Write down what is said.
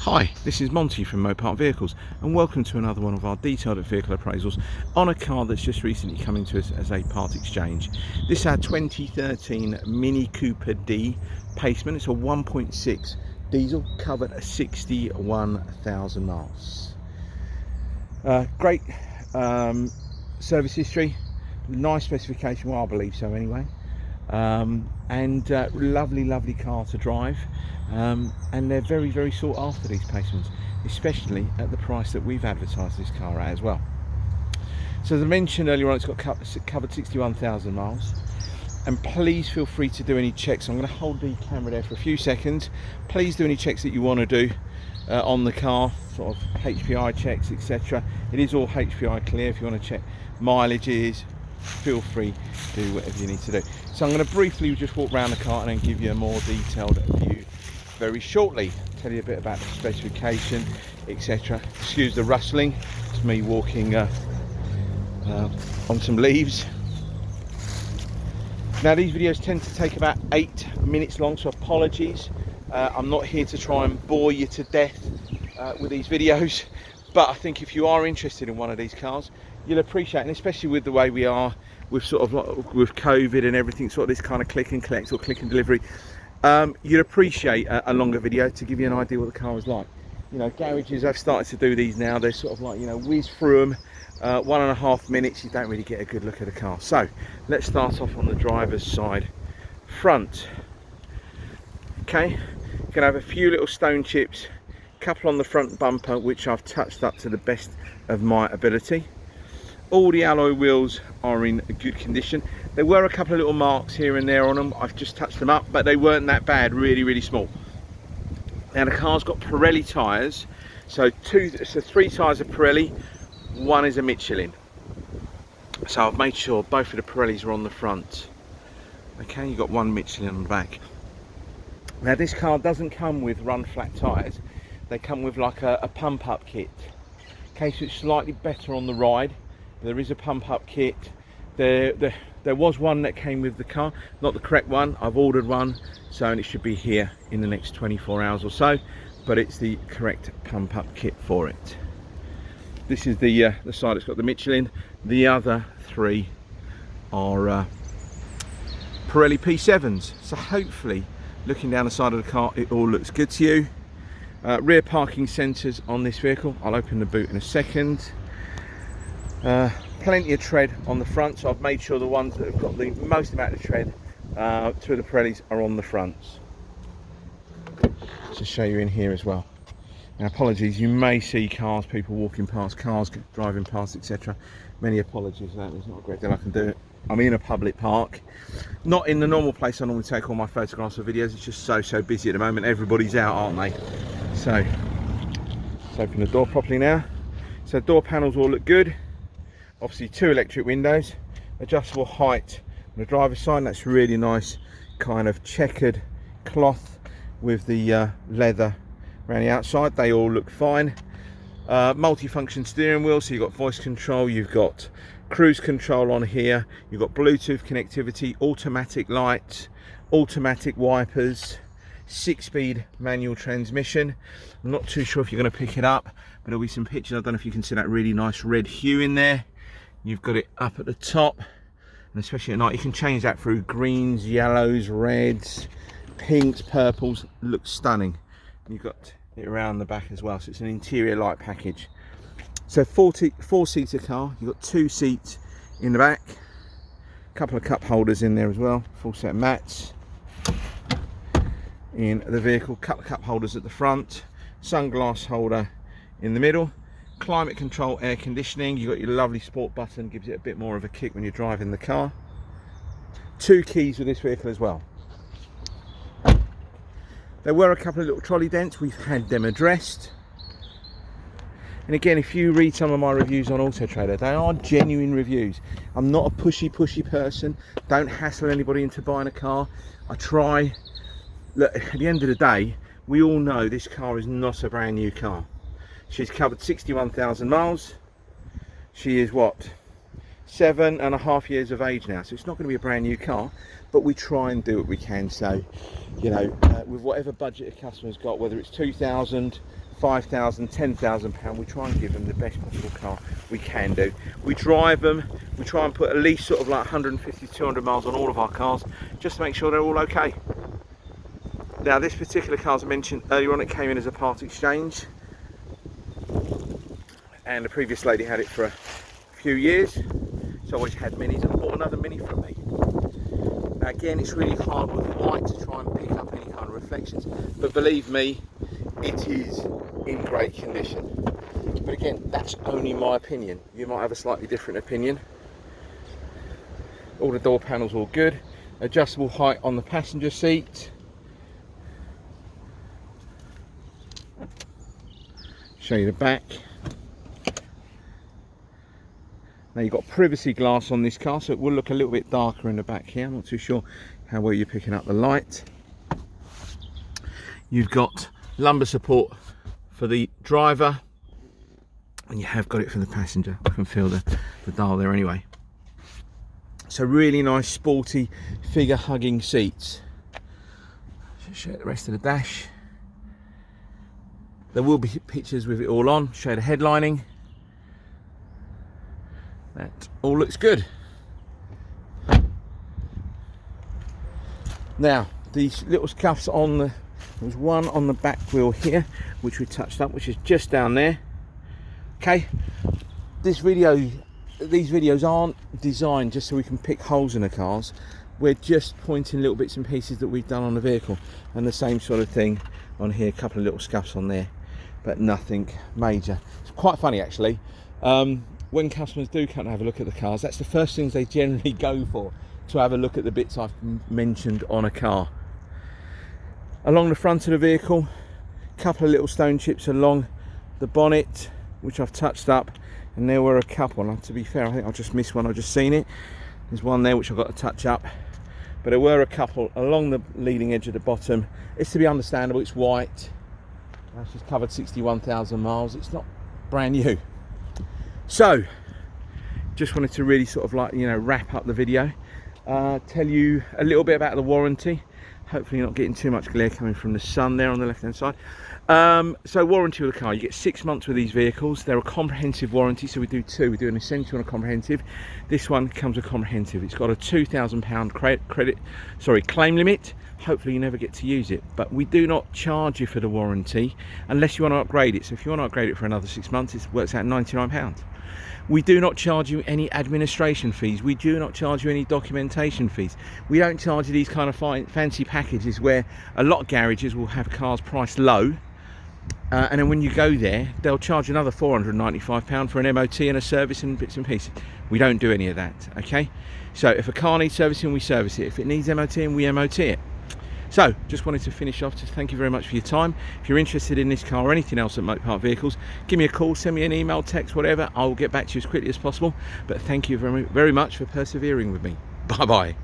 Hi, this is Monty from Mopar Vehicles and welcome to another one of our detailed vehicle appraisals on a car that's just recently coming to us as a part exchange. This is our 2013 Mini Cooper D Paceman. It's a 1.6 diesel covered at 61,000 miles. Great service history, nice specification, well I believe so anyway. Lovely car to drive, and they're very sought after, these Pacemans, especially at the price that we've advertised this car at as well. So as I mentioned earlier on, it's got covered 61,000 miles, and please feel free to do any checks. I'm going to hold the camera there for a few seconds. Please do any checks that you want to do on the car, sort of HPI checks, etc. It is all HPI clear. If you want to check mileages, feel free to do whatever you need to do. So I'm going to briefly just walk around the car and then give you a more detailed view very shortly. Tell you a bit about the specification, etc. Excuse the rustling, it's me walking on some leaves. Now these videos tend to take about 8 minutes long, so apologies. I'm not here to try and bore you to death with these videos, but I think if you are interested in one of these cars, you'll appreciate it, and especially with the way we are with sort of with COVID and everything, sort of this kind of click and collect or click and delivery, you'd appreciate a longer video to give you an idea what the car is like. You know, garages have started to do these now. They're sort of like, you know, whiz through them, 1.5 minutes, you don't really get a good look at the car. So let's start off on the driver's side front. Okay, you're gonna have a few little stone chips, couple on the front bumper which I've touched up to the best of my ability. All the alloy wheels are in good condition. There were a couple of little marks here and there on them. I've just touched them up, but they weren't that bad, really small. Now the car's got Pirelli tyres, so 3 tyres are Pirelli, 1 is a Michelin. So I've made sure both of the Pirellis are on the front. Okay, you've got 1 Michelin on the back. Now this car doesn't come with run flat tyres, they come with like a pump up kit. Okay, so it's slightly better on the ride. There is a pump up kit. There was one that came with the car, not the correct one. I've ordered one, so and it should be here in the next 24 hours or so, but it's the correct pump up kit for it. This is the side that's got the Michelin. The other 3 are Pirelli P7s. So hopefully, looking down the side of the car, it all looks good to you. Rear parking sensors on this vehicle. I'll open the boot in a second. Plenty of tread on the front, so I've made sure the ones that have got the most amount of tread through the Pirellis are on the fronts. To show you in here as well. Now apologies, you may see cars, people walking past, cars driving past, etc. Many apologies for that, there's not a great deal I can do. I'm in a public park, not in the normal place I normally take all my photographs or videos. It's just so busy at the moment, everybody's out, aren't they? So let's open the door properly now. So door panels all look good. Obviously 2 electric windows, adjustable height on the driver's side. That's really nice kind of checkered cloth with the leather around the outside. They all look fine. Multi-function steering wheel, so you've got voice control, you've got cruise control on here, you've got Bluetooth connectivity, automatic lights, automatic wipers, 6-speed manual transmission. I'm not too sure if you're going to pick it up, but there'll be some pictures. I don't know if you can see that really nice red hue in there. You've got it up at the top, and especially at night you can change that through greens, yellows, reds, pinks, purples. Looks stunning. You've got it around the back as well, so it's an interior light package. So 4-seater car. You've got 2 seats in the back, a couple of cup holders in there as well, full set of mats in the vehicle, couple of cup holders at the front, sunglass holder in the middle, climate control, air conditioning. You've got your lovely sport button, gives it a bit more of a kick when you're driving the car. 2 keys with this vehicle as well. There were a couple of little trolley dents, we've had them addressed. And again, if you read some of my reviews on Auto Trader, they are genuine reviews. I'm not a pushy person, don't hassle anybody into buying a car. I try. Look, at the end of the day, we all know this car is not a brand new car. She's covered 61,000 miles. She is what, 7.5 years of age now, so it's not going to be a brand new car, but we try and do what we can. So, you know, with whatever budget a customer's got, whether it's 2,000, 5,000, 10,000 pound, we try and give them the best possible car we can do. We drive them, we try and put at least sort of like 150 to 200 miles on all of our cars, just to make sure they're all okay. Now this particular car, as I mentioned earlier on, it came in as a part exchange, and the previous lady had it for a few years, so I always had minis, and bought another mini from me. Now again, it's really hard with white to try and pick up any kind of reflections, but believe me, it is in great condition. But again, that's only my opinion. You might have a slightly different opinion. All the door panels all good. Adjustable height on the passenger seat. Show you the back. Now you've got privacy glass on this car, so it will look a little bit darker in the back here. I'm not too sure how well you're picking up the light. You've got lumbar support for the driver, and you have got it for the passenger. I can feel the dial there anyway. So really nice sporty figure hugging seats. Just show the rest of the dash. There will be pictures with it all on. Show the headlining. That all looks good. Now these little scuffs on the, there's one on the back wheel here which we touched up, which is just down there. Okay, these videos aren't designed just so we can pick holes in the cars. We're just pointing little bits and pieces that we've done on the vehicle, and the same sort of thing on here. A couple of little scuffs on there, but nothing major. It's quite funny actually. When customers do come and have a look at the cars, that's the first things they generally go for, to have a look at the bits I've mentioned on a car. Along the front of the vehicle, a couple of little stone chips along the bonnet, which I've touched up, and there were a couple. Now, to be fair, I think I just missed one. I've just seen it. There's one there which I've got to touch up, but there were a couple along the leading edge of the bottom. It's to be understandable. It's white. That's just covered 61,000 miles. It's not brand new. So, just wanted to really sort of like, you know, wrap up the video. Tell you a little bit about the warranty. Hopefully you're not getting too much glare coming from the sun there on the left hand side. So warranty with the car, you get 6 months with these vehicles. They're a comprehensive warranty, so we do two. We do an essential and a comprehensive. This one comes with comprehensive. It's got a £2,000 claim limit. Hopefully you never get to use it, but we do not charge you for the warranty unless you want to upgrade it. So if you want to upgrade it for another 6 months, it works out £99. We do not charge you any administration fees. We do not charge you any documentation fees. We don't charge you these kind of fancy packages where a lot of garages will have cars priced low, and then when you go there, they'll charge another £495 for an MOT and a service and bits and pieces. We don't do any of that, okay? So if a car needs servicing, we service it. If it needs MOTing, we MOT it. So, just wanted to finish off. Just thank you very much for your time. If you're interested in this car or anything else at Motorpark Vehicles, give me a call, send me an email, text, whatever. I will get back to you as quickly as possible. But thank you very, very much for persevering with me. Bye-bye.